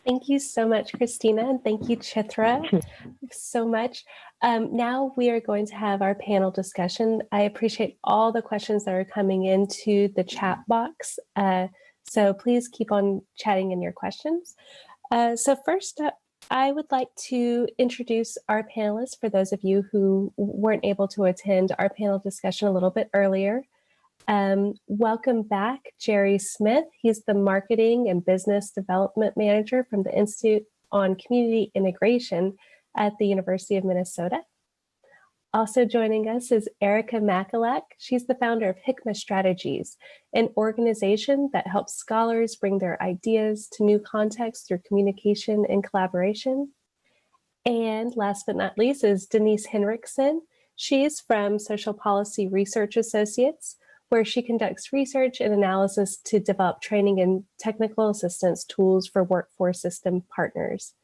Thank you so much, Christina, and thank you, Chitra, so much. Now we are going to have our panel discussion. I appreciate all the questions that are coming into the chat box. So please keep on chatting in your questions. So first up, I would like to introduce our panelists for those of you who weren't able to attend our panel discussion a little bit earlier. Welcome back, Jerry Smith. He's the Marketing and Business Development Manager from the Institute on Community Integration at the University of Minnesota. Also joining us is Erica Machulak. She's the founder of Hikma Strategies, an organization that helps scholars bring their ideas to new contexts through communication and collaboration. And last but not least is Denise Henrikson. She's from Social Policy Research Associates, where she conducts research and analysis to develop training and technical assistance tools for workforce system partners.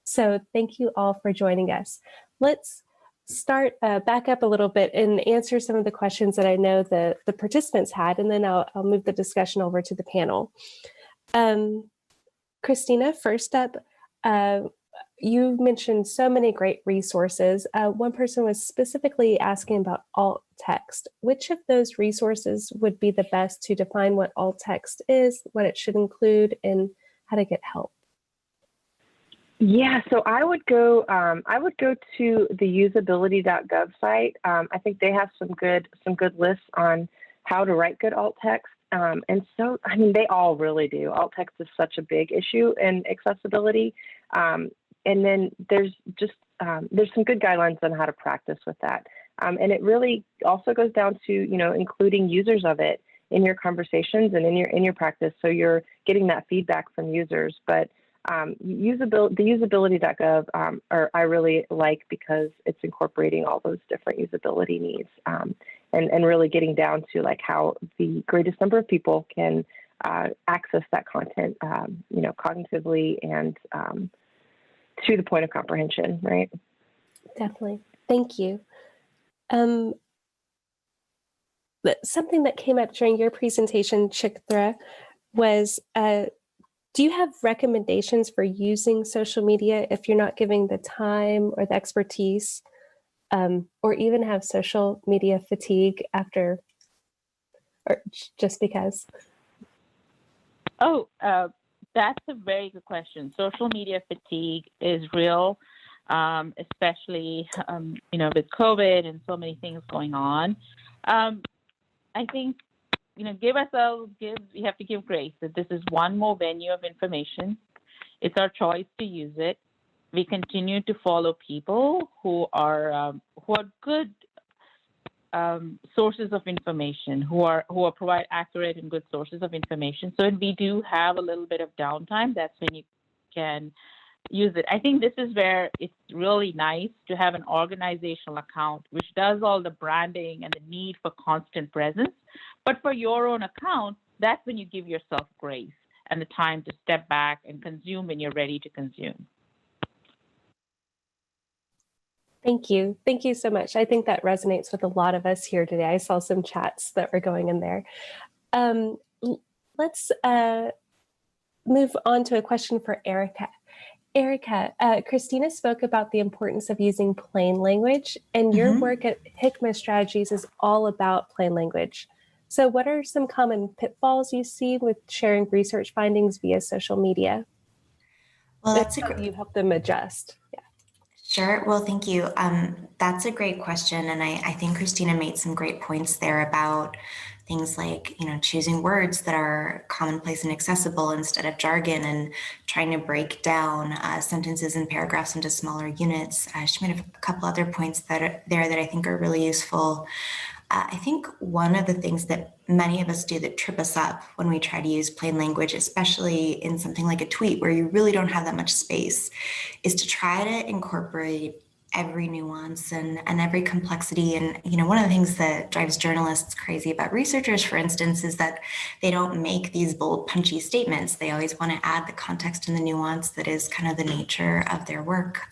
So thank you all for joining us. Let's start back up a little bit and answer some of the questions that I know the participants had, and then I'll move the discussion over to the panel. Christina, first up, you mentioned so many great resources. One person was specifically asking about alt text. Which of those resources would be the best to define what alt text is, what it should include, and how to get help? Yeah, so I would go to the usability.gov site. I think they have some good lists on how to write good alt text. And so, I mean, they all really do. Alt text is such a big issue in accessibility. And then there's some good guidelines on how to practice with that. And it really also goes down to, including users of it in your conversations and in your practice. So you're getting that feedback from users. But the usability.gov I really like because it's incorporating all those different usability needs and really getting down to like how the greatest number of people can access that content, cognitively and to the point of comprehension, right? Definitely. Thank you. Something that came up during your presentation, Chitra, was do you have recommendations for using social media if you're not giving the time or the expertise, or even have social media fatigue after, or just because? Oh, that's a very good question. Social media fatigue is real, especially, with COVID and so many things going on. I think, we have to give grace that this is one more venue of information. It's our choice to use it. We continue to follow people who are good sources of information, who provide accurate and good sources of information. So if we do have a little bit of downtime, that's when you can use it. I think this is where it's really nice to have an organizational account which does all the branding and the need for constant presence. But for your own account, that's when you give yourself grace and the time to step back and consume when you're ready to consume. Thank you. Thank you so much. I think that resonates with a lot of us here today. I saw some chats that were going in there. Let's move on to a question for Erica. Erica, Christina spoke about the importance of using plain language, and your work at Hikma Strategies is all about plain language. So what are some common pitfalls you see with sharing research findings via social media? Well, that's you help them adjust. Yeah. Sure. Well, thank you. That's a great question. And I think Christina made some great points there about things like, choosing words that are commonplace and accessible instead of jargon, and trying to break down sentences and paragraphs into smaller units. She made a couple other points that I think are really useful. I think one of the things that many of us do that trip us up when we try to use plain language, especially in something like a tweet where you really don't have that much space, is to try to incorporate every nuance and every complexity. And, one of the things that drives journalists crazy about researchers, for instance, is that they don't make these bold, punchy statements. They always want to add the context and the nuance that is kind of the nature of their work.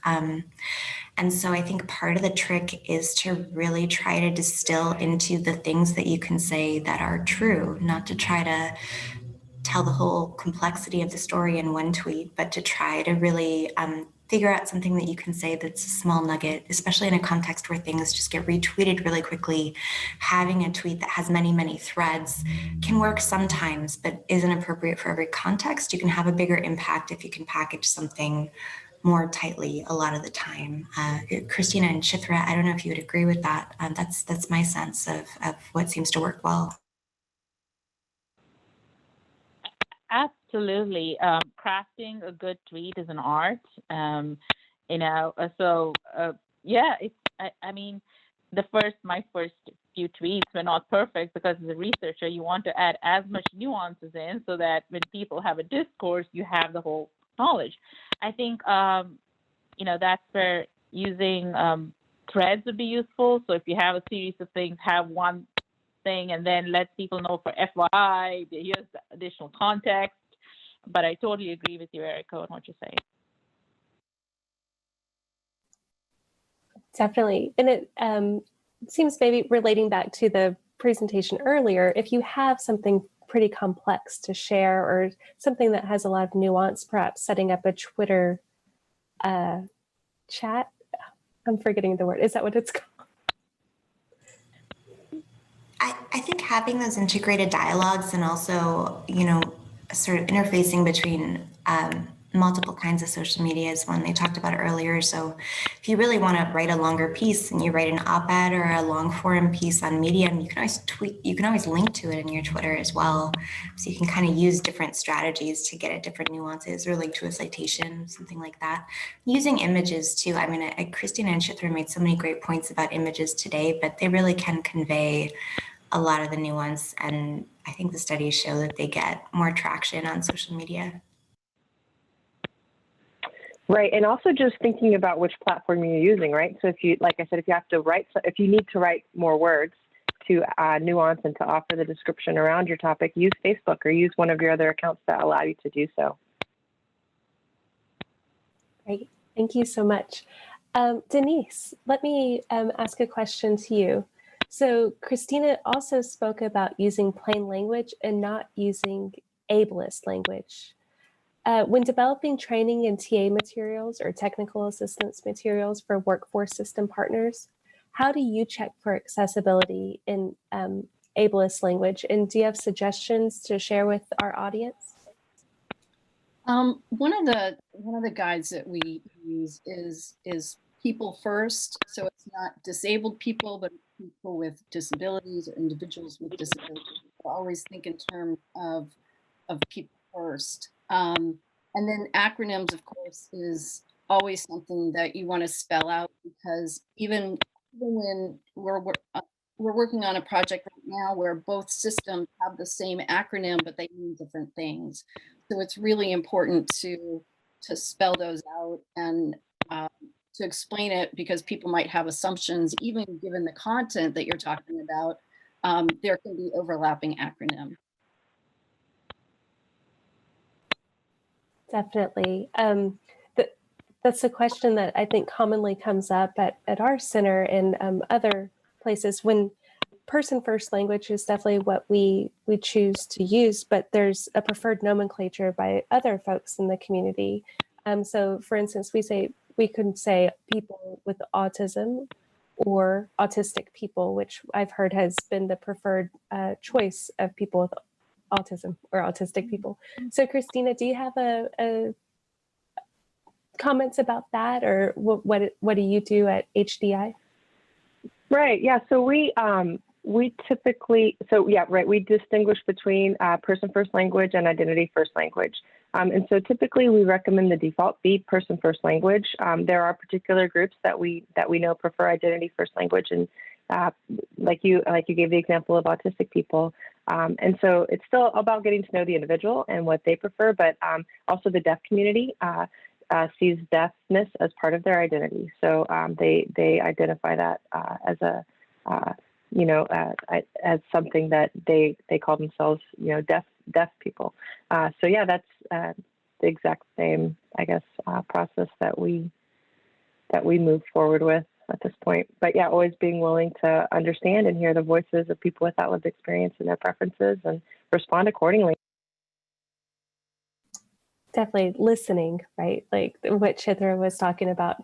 And so I think part of the trick is to really try to distill into the things that you can say that are true, not to try to tell the whole complexity of the story in one tweet, but to try to really figure out something that you can say that's a small nugget, especially in a context where things just get retweeted really quickly. Having a tweet that has many, many threads can work sometimes, but isn't appropriate for every context. You can have a bigger impact if you can package something more tightly a lot of the time. Christina and Chitra, I don't know if you would agree with that. That's my sense of what seems to work well. Absolutely. Crafting a good tweet is an art. I mean, my first few tweets were not perfect because as a researcher, you want to add as much nuances in so that when people have a discourse, you have the whole knowledge. I think, that's where using threads would be useful. So if you have a series of things, have one thing and then let people know for FYI, here's the additional context. But I totally agree with you, Erica, on what you're saying. Definitely. And it seems maybe relating back to the presentation earlier, if you have something pretty complex to share or something that has a lot of nuance, perhaps setting up a Twitter chat. I'm forgetting the word. Is that what it's called? I think having those integrated dialogues and also, sort of interfacing between multiple kinds of social media is one they talked about earlier. So if you really want to write a longer piece and you write an op-ed or a long form piece on Medium, you can always link to it in your Twitter as well. So you can kind of use different strategies to get at different nuances or link to a citation, something like that. Using images too. I mean, Christina and Chitra made so many great points about images today, but they really can convey a lot of the nuance. And I think the studies show that they get more traction on social media. Right, and also just thinking about which platform you're using, right? So if you, like I said, if you need to write more words to nuance and to offer the description around your topic, use Facebook or use one of your other accounts that allow you to do so. Great, thank you so much. Denise, let me ask a question to you. So Christina also spoke about using plain language and not using ableist language. When developing training and TA materials or technical assistance materials for workforce system partners, how do you check for accessibility in ableist language? And do you have suggestions to share with our audience? One of the guides that we use is people first. So it's not disabled people, but people with disabilities or individuals with disabilities. I always think in terms of people first. And then acronyms, of course, is always something that you want to spell out, because even when we're working on a project right now where both systems have the same acronym, but they mean different things. So it's really important to spell those out and to explain it, because people might have assumptions, even given the content that you're talking about. There can be overlapping acronyms. Definitely. That's a question that I think commonly comes up at our center and other places. When person first language is definitely what we choose to use, but there's a preferred nomenclature by other folks in the community. So for instance, we could say people with autism or autistic people, which I've heard has been the preferred choice of people with autism or autistic people. So Christina, do you have a comments about that, or what do you do at HDI? Right. Yeah. So we typically, we distinguish between person first language and identity first language. And so typically we recommend the default be person first language. There are particular groups that we know prefer identity first language, and like you gave the example of autistic people. And so it's still about getting to know the individual and what they prefer, but also the deaf community sees deafness as part of their identity. So they identify that as as something that they call themselves, deaf people. So yeah, that's the exact same, I guess, process that we move forward with at this point. But yeah, always being willing to understand and hear the voices of people with that lived experience and their preferences and respond accordingly. Definitely listening, right? Like what Chitra was talking about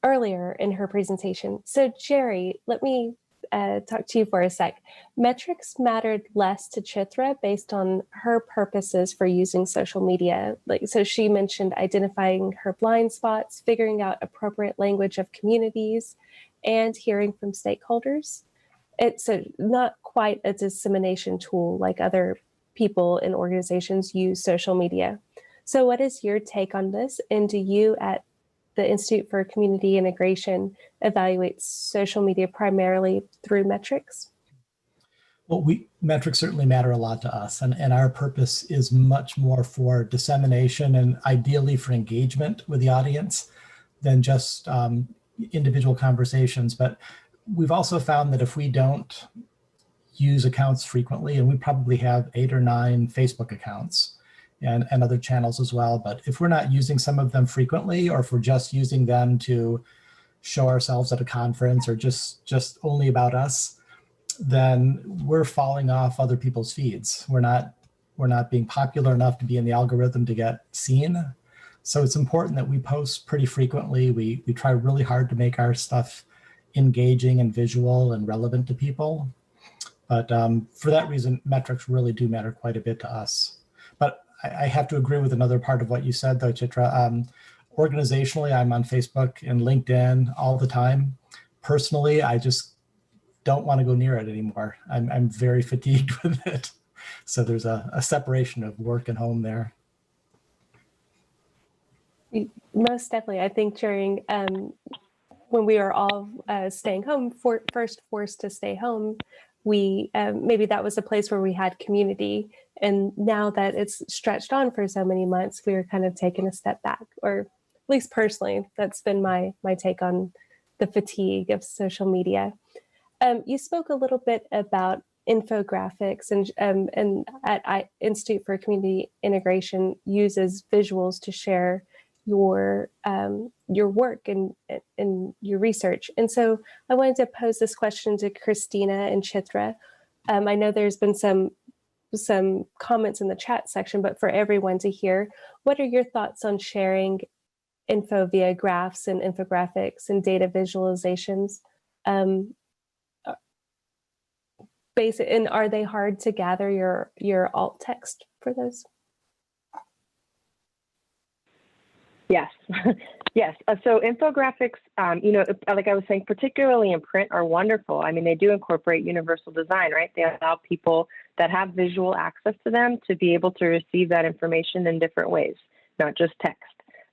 earlier in her presentation. So Jerry, let me talk to you for a sec. Metrics mattered less to Chitra based on her purposes for using social media. Like, so she mentioned identifying her blind spots, figuring out appropriate language of communities, and hearing from stakeholders. It's not quite a dissemination tool like other people and organizations use social media. So what is your take on this? And do you at the Institute for Community Integration evaluate social media primarily through metrics? Well, metrics certainly matter a lot to us, and our purpose is much more for dissemination and ideally for engagement with the audience than just individual conversations. But we've also found that if we don't use accounts frequently, and we probably have 8 or 9 Facebook accounts and other channels as well, but if we're not using some of them frequently, or if we're just using them to show ourselves at a conference or just only about us, then we're falling off other people's feeds. We're not being popular enough to be in the algorithm to get seen. So it's important that we post pretty frequently. We try really hard to make our stuff engaging and visual and relevant to people. But for that reason, metrics really do matter quite a bit to us. But I have to agree with another part of what you said, though, Chitra. Organizationally, I'm on Facebook and LinkedIn all the time. Personally, I just don't want to go near it anymore. I'm very fatigued with it. So there's a separation of work and home there. Most definitely. I think during when we were all staying home, first forced to stay home, we maybe that was a place where we had community. And now that it's stretched on for so many months, we were kind of taking a step back, or at least personally, that's been my take on the fatigue of social media. You spoke a little bit about infographics, and at Institute for Community Integration uses visuals to share your work and your research. And so I wanted to pose this question to Christina and Chitra. I know there's been some comments in the chat section, but for everyone to hear, what are your thoughts on sharing info via graphs and infographics and data visualizations? And are they hard to gather your alt text for those? Yes, yes. So infographics, like I was saying, particularly in print, are wonderful. I mean, they do incorporate universal design, right? They allow people that have visual access to them to be able to receive that information in different ways, not just text.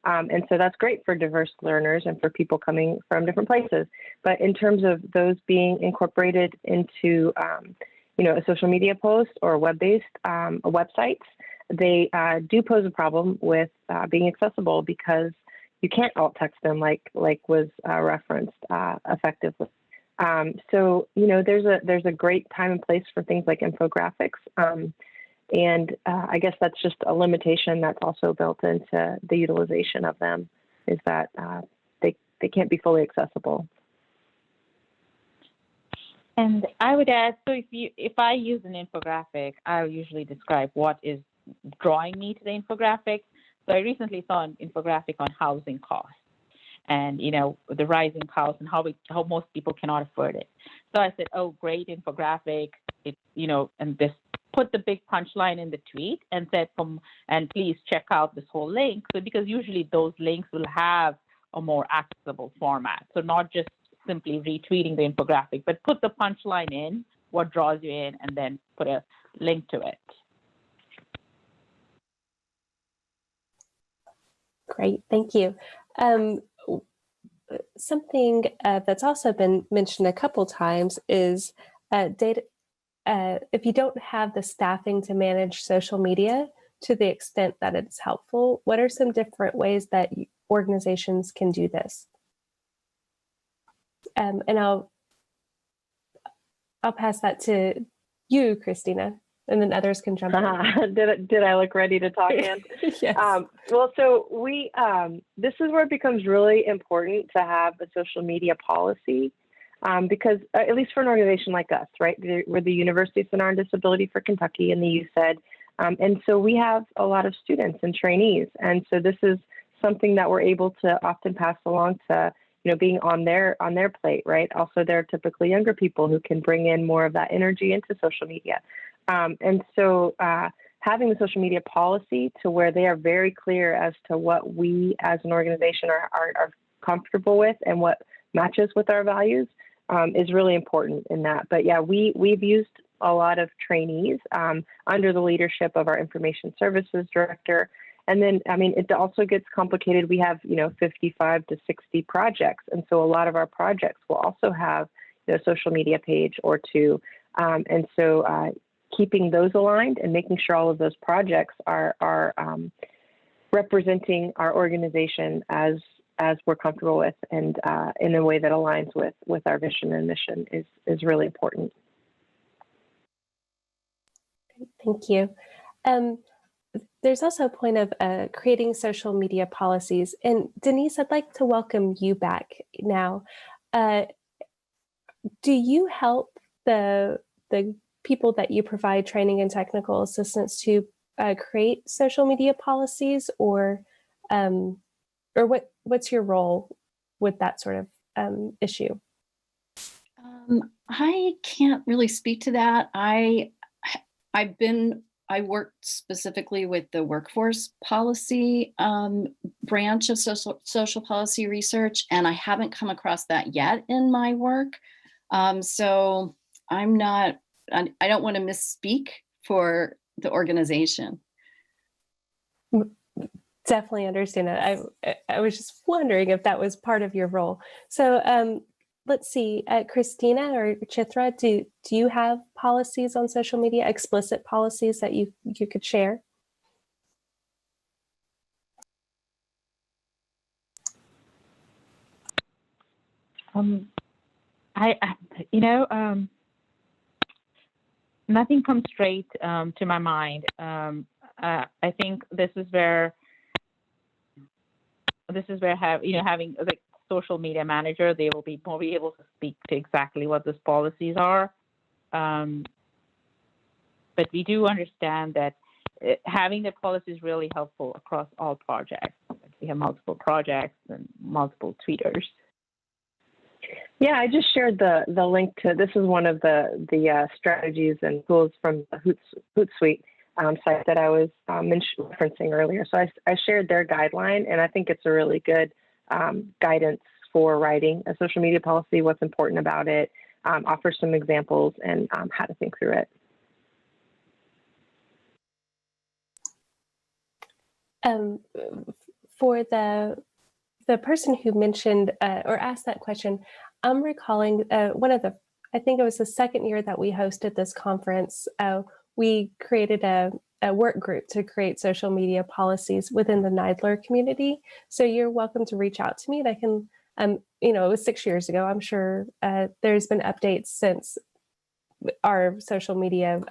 And so that's great for diverse learners and for people coming from different places. But in terms of those being incorporated into, a social media post or web-based websites, they do pose a problem with being accessible because you can't alt text them like was referenced effectively. So there's a great time and place for things like infographics, and I guess that's just a limitation that's also built into the utilization of them, is that they can't be fully accessible. And I would add, so if I use an infographic, I'll usually describe what is drawing me to the infographic. So I recently saw an infographic on housing costs and, the rising costs and how most people cannot afford it. So I said, oh, great infographic. And this put the big punchline in the tweet and said, and please check out this whole link. So because usually those links will have a more accessible format. So not just simply retweeting the infographic, but put the punchline in, what draws you in, and then put a link to it. Great, thank you. Something that's also been mentioned a couple times is data. If you don't have the staffing to manage social media to the extent that it's helpful, what are some different ways that organizations can do this? And I'll pass that to you, Christina, and then others can jump in. Did I look ready to talk in? Yes. Well, so we this is where it becomes really important to have a social media policy, because at least for an organization like us, right? We're the University Center on Disability for Kentucky, and the USED And so we have a lot of students and trainees. And so this is something that we're able to often pass along to, being on their plate, right? Also, they're typically younger people who can bring in more of that energy into social media. And so having the social media policy to where they are very clear as to what we as an organization are comfortable with and what matches with our values is really important in that. But yeah, we've used a lot of trainees under the leadership of our information services director. And then, it also gets complicated. We have, 55 to 60 projects. And so a lot of our projects will also have a social media page or two. And so keeping those aligned and making sure all of those projects are representing our organization as we're comfortable with and in a way that aligns with our vision and mission is really important. Thank you. There's also a point of creating social media policies. And Denise, I'd like to welcome you back now. Do you help the people that you provide training and technical assistance to create social media policies, or what's your role with that sort of issue? I can't really speak to that. I worked specifically with the workforce policy branch of social policy research, and I haven't come across that yet in my work. So I don't want to misspeak for the organization. Definitely understand that. I was just wondering if that was part of your role. So let's see, Christina or Chitra, do you have policies on social media, explicit policies that you could share? Nothing comes straight to my mind. I think this is where having like social media manager, they will be more able to speak to exactly what those policies are. But we do understand that having the policy is really helpful across all projects. We have multiple projects and multiple tweeters. Yeah, I just shared the link to, this is one of the strategies and tools from the Hootsuite site that I was referencing earlier. So I shared their guideline, and I think it's a really good guidance for writing a social media policy, what's important about it, offer some examples, and how to think through it. For the person who mentioned or asked that question, I'm recalling I think it was the second year that we hosted this conference, we created a work group to create social media policies within the NIDLR community. So you're welcome to reach out to me. And I can, it was 6 years ago. I'm sure there's been updates since our social media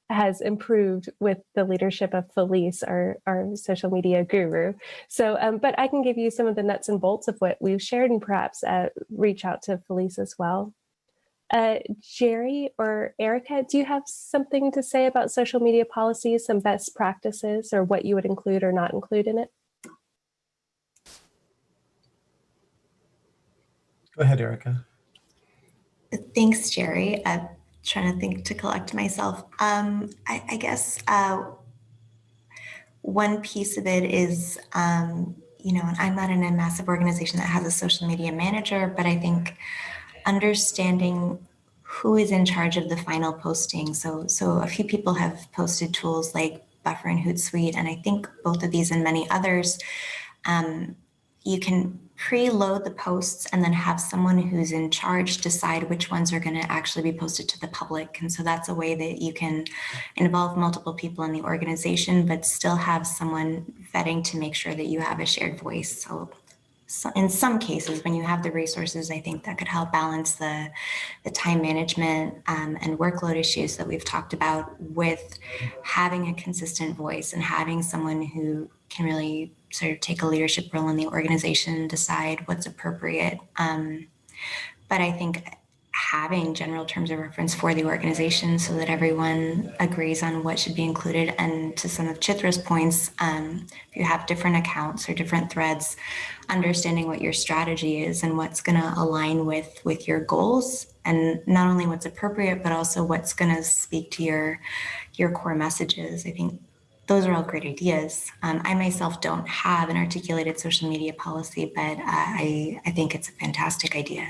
has improved with the leadership of Felice, our social media guru. So, but I can give you some of the nuts and bolts of what we've shared, and perhaps reach out to Felice as well. Jerry or Erica, do you have something to say about social media policies, some best practices, or what you would include or not include in it? Go ahead, Erica. Thanks, Jerry. I'm trying to collect myself. I guess one piece of it is, and I'm not in a massive organization that has a social media manager, but I think understanding who is in charge of the final posting. So a few people have posted tools like Buffer and Hootsuite, and I think both of these and many others, you can preload the posts and then have someone who's in charge decide which ones are going to actually be posted to the public. And so that's a way that you can involve multiple people in the organization, but still have someone vetting to make sure that you have a shared voice. So in some cases, when you have the resources, I think that could help balance the time management and workload issues that we've talked about, with having a consistent voice and having someone who can really sort of take a leadership role in the organization and decide what's appropriate. But I think having general terms of reference for the organization so that everyone agrees on what should be included. And to some of Chitra's points, if you have different accounts or different threads, understanding what your strategy is and what's going to align with your goals, and not only what's appropriate, but also what's going to speak to your core messages. I think those are all great ideas. I myself don't have an articulated social media policy, but I think it's a fantastic idea.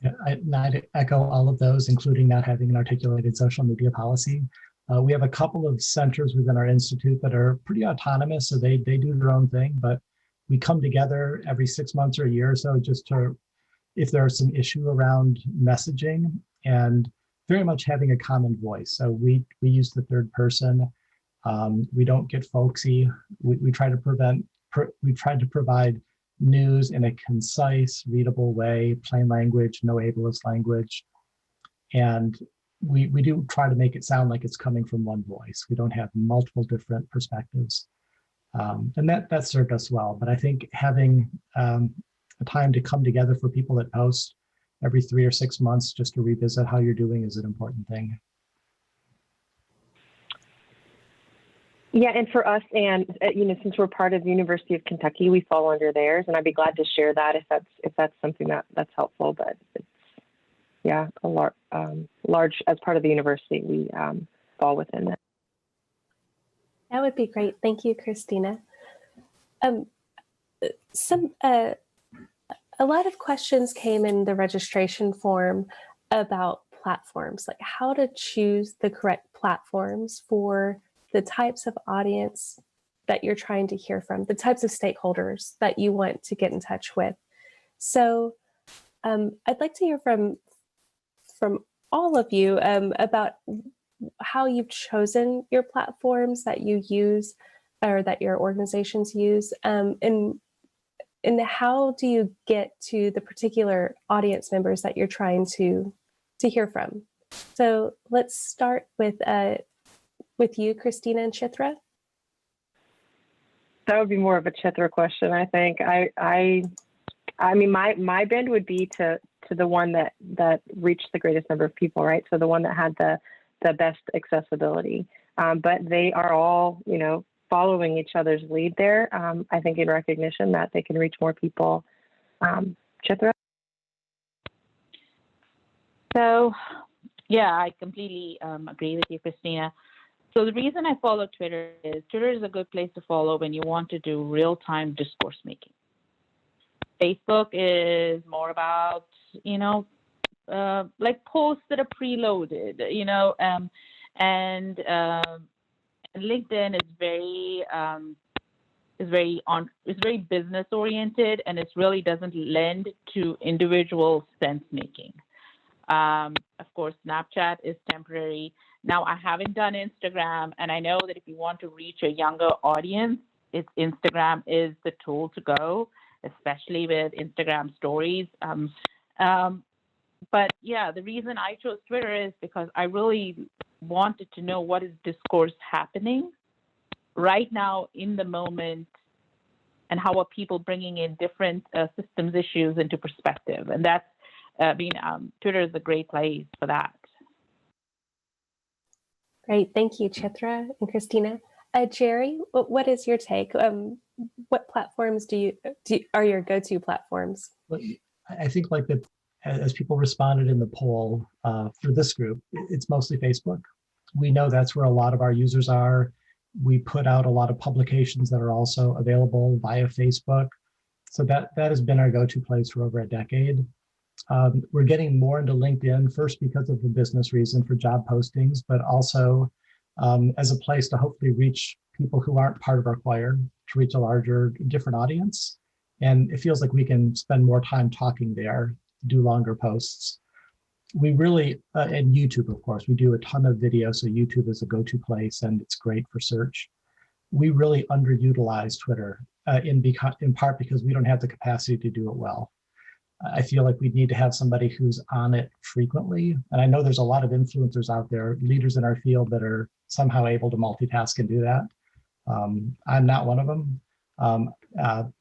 Yeah, I'd echo all of those, including not having an articulated social media policy. We have a couple of centers within our institute that are pretty autonomous, so they do their own thing, but we come together every 6 months or a year or so just to, if there's some issue around messaging, and very much having a common voice. So we use the third person. We don't get folksy. We try to provide news in a concise, readable way, plain language, no ableist language. And we do try to make it sound like it's coming from one voice. We don't have multiple different perspectives. And that served us well. But I think having a time to come together for people that post every 3 or 6 months just to revisit how you're doing is an important thing. Yeah, and for us, and since we're part of the University of Kentucky, we fall under theirs, and I'd be glad to share that if that's something that's helpful. But it's a large as part of the university, we fall within that. That would be great. Thank you, Christina. A lot of questions came in the registration form about platforms, like how to choose the correct platforms for the types of audience that you're trying to hear from, the types of stakeholders that you want to get in touch with. So I'd like to hear from all of you about how you've chosen your platforms that you use or that your organizations use, and how do you get to the particular audience members that you're trying to hear from. So let's start with you, Christina and Chitra. That would be more of a Chitra question, I think. I mean, my bend would be to the one that reached the greatest number of people, right? So the one that had the best accessibility. But they are all, following each other's lead there. I think in recognition that they can reach more people. Chitra? So, yeah, I completely agree with you, Christina. So the reason I follow Twitter is a good place to follow when you want to do real-time discourse making. Facebook is more about, like posts that are preloaded, and LinkedIn is very business oriented, and it really doesn't lend to individual sense making. Of course, Snapchat is temporary. Now, I haven't done Instagram, and I know that if you want to reach a younger audience, Instagram is the tool to go, especially with Instagram stories. But yeah, the reason I chose Twitter is because I really wanted to know what is discourse happening right now in the moment, and how are people bringing in different systems issues into perspective. And that's, Twitter is a great place for that. Great, thank you, Chitra and Christina. Jerry, what is your take? What platforms are your go-to platforms? Well, I think as people responded in the poll for this group, it's mostly Facebook. We know that's where a lot of our users are. We put out a lot of publications that are also available via Facebook. So that has been our go-to place for over a decade. We're getting more into LinkedIn, first because of the business reason for job postings, but also as a place to hopefully reach people who aren't part of our choir, to reach a larger, different audience. And it feels like we can spend more time talking there, do longer posts. We really, and YouTube, of course, we do a ton of video, so YouTube is a go-to place and it's great for search. We really underutilize Twitter in part because we don't have the capacity to do it well. I feel like we need to have somebody who's on it frequently. And I know there's a lot of influencers out there, leaders in our field that are somehow able to multitask and do that. I'm not one of them.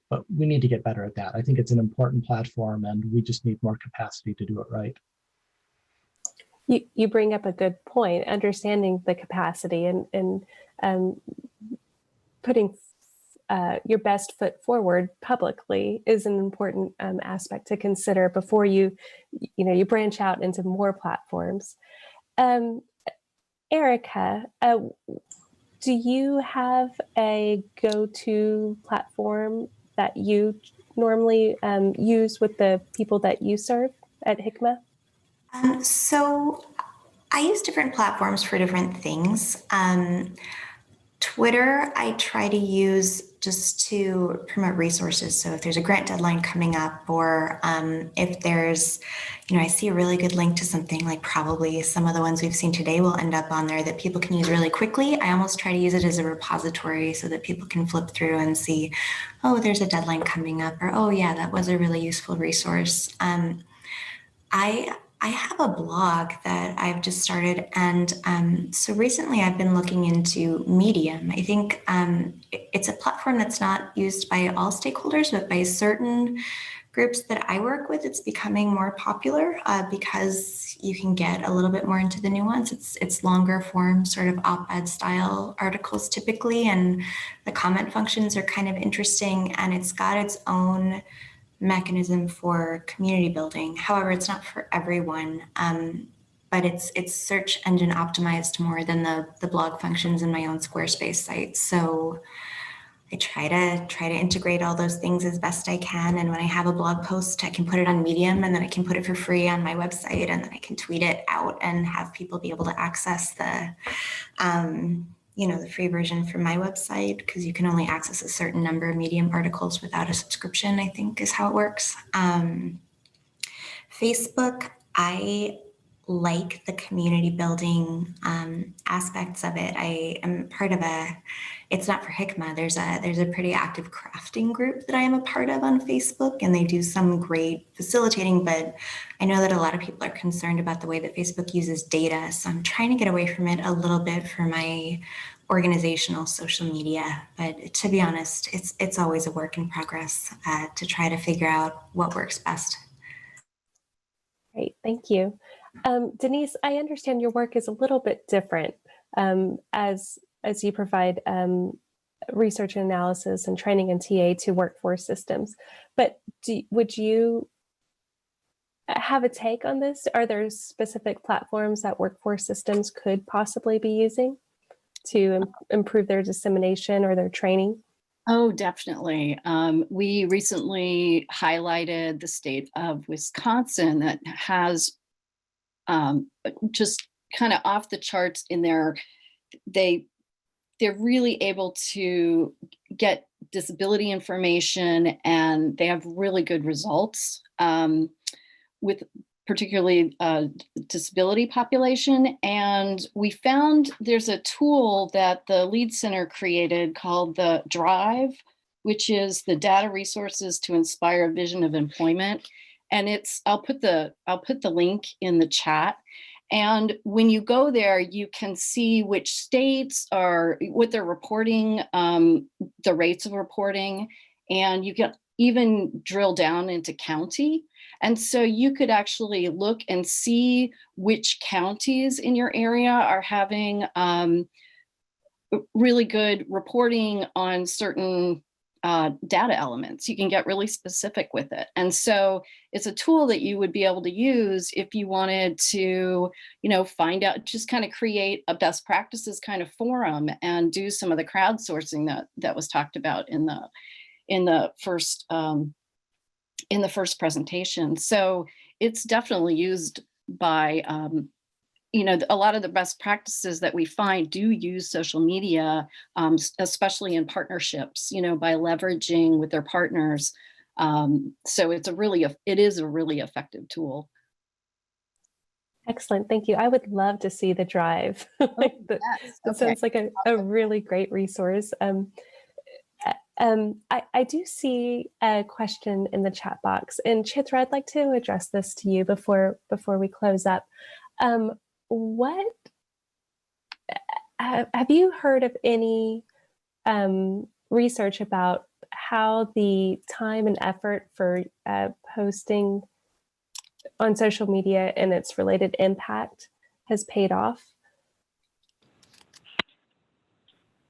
but we need to get better at that. I think it's an important platform, and we just need more capacity to do it right. You bring up a good point, understanding the capacity and putting your best foot forward publicly is an important aspect to consider before you branch out into more platforms. Erica, do you have a go-to platform that you normally use with the people that you serve at Hikma? So I use different platforms for different things. Twitter, I try to use just to promote resources. So if there's a grant deadline coming up, or if there's, I see a really good link to something, like probably some of the ones we've seen today will end up on there that people can use really quickly. I almost try to use it as a repository so that people can flip through and see, oh, there's a deadline coming up, or, oh yeah, that was a really useful resource. I have a blog that I've just started, and so recently I've been looking into Medium. I think it's a platform that's not used by all stakeholders, but by certain groups that I work with, it's becoming more popular because you can get a little bit more into the nuance. It's longer form, sort of op-ed style articles typically, and the comment functions are kind of interesting, and it's got its own mechanism for community building. However, it's not for everyone, but it's search engine optimized more than the blog functions in my own Squarespace site. So I try to integrate all those things as best I can. And when I have a blog post, I can put it on Medium, and then I can put it for free on my website, and then I can tweet it out and have people be able to access the the free version from my website, because you can only access a certain number of Medium articles without a subscription, I think is how it works. Facebook, I like the community building aspects of it. I am part of it's not for Hikma, there's a pretty active crafting group that I am a part of on Facebook, and they do some great facilitating, but I know that a lot of people are concerned about the way that Facebook uses data, so I'm trying to get away from it a little bit for my organizational social media. But to be honest, it's always a work in progress to try to figure out what works best. Great, thank you. Denise, I understand your work is a little bit different as you provide research and analysis and training in TA to workforce systems. But would you have a take on this? Are there specific platforms that workforce systems could possibly be using to improve their dissemination or their training? Oh, definitely. We recently highlighted the state of Wisconsin that has just kind of off the charts in they're really able to get disability information, and they have really good results with particularly disability population. And we found there's a tool that the Lead Center created called the Drive, which is the data resources to inspire a vision of employment. And I'll put the link in the chat. And when you go there, you can see which states are, what they're reporting, the rates of reporting, and you can even drill down into county. And so you could actually look and see which counties in your area are having really good reporting on certain data elements. You can get really specific with it. And so it's a tool that you would be able to use if you wanted to, find out, just kind of create a best practices kind of forum and do some of the crowdsourcing that was talked about in the first presentation. So it's definitely used by a lot of the best practices that we find do use social media, especially in partnerships, by leveraging with their partners. So it is a really effective tool. Excellent, thank you. I would love to see the Drive. That sounds like a really great resource. I do see a question in the chat box, and Chitra, I'd like to address this to you before we close up. What have you heard of any research about how the time and effort for posting on social media and its related impact has paid off?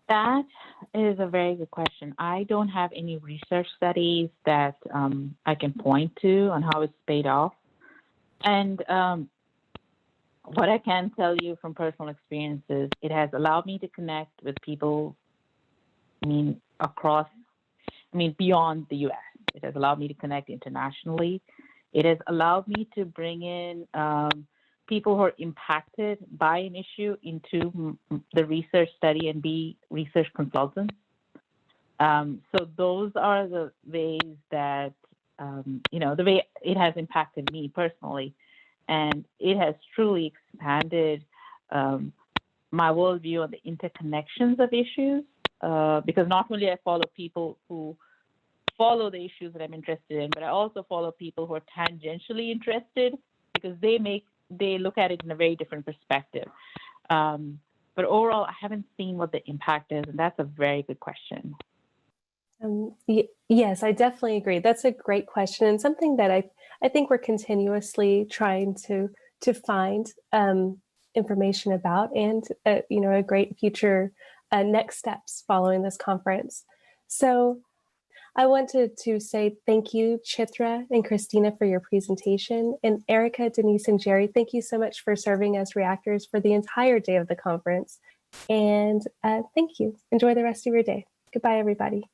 That is a very good question. I don't have any research studies that I can point to on how it's paid off. And what I can tell you from personal experiences, it has allowed me to connect with people, beyond the US. It has allowed me to connect internationally. It has allowed me to bring in people who are impacted by an issue into the research study and be research consultants. So those are the ways that, the way it has impacted me personally. And it has truly expanded my worldview on the interconnections of issues, because not only I follow people who follow the issues that I'm interested in, but I also follow people who are tangentially interested because they look at it in a very different perspective. But overall, I haven't seen what the impact is, and that's a very good question. Yes, I definitely agree. That's a great question, and something that I think we're continuously trying to find information about, and a great future next steps following this conference. So I wanted to say thank you, Chitra and Christina, for your presentation. And Erica, Denise, and Jerry, thank you so much for serving as reactors for the entire day of the conference. And thank you. Enjoy the rest of your day. Goodbye, everybody.